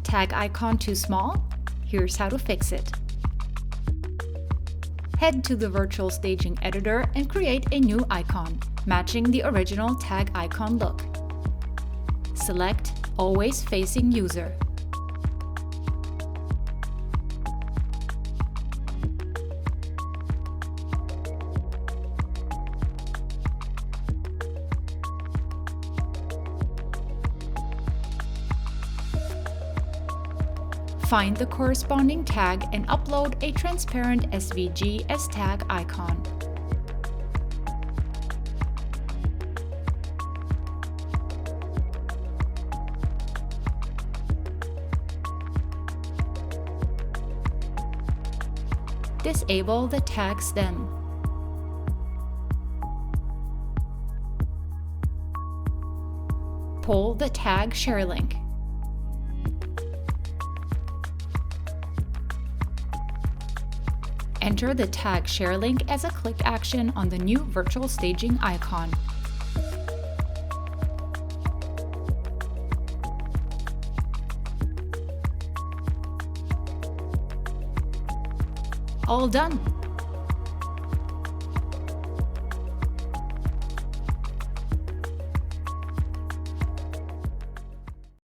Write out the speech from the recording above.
tag icon too small? Here's how to fix it. Head to the virtual staging editor and create a new icon, matching the original tag icon look. Select Always Facing User. Find the corresponding tag and upload a transparent SVG as tag icon. Disable the tag stem. Pull the Tag Sharelink. Enter the Tag Sharelink as a click action on the new virtual staging icon. All done!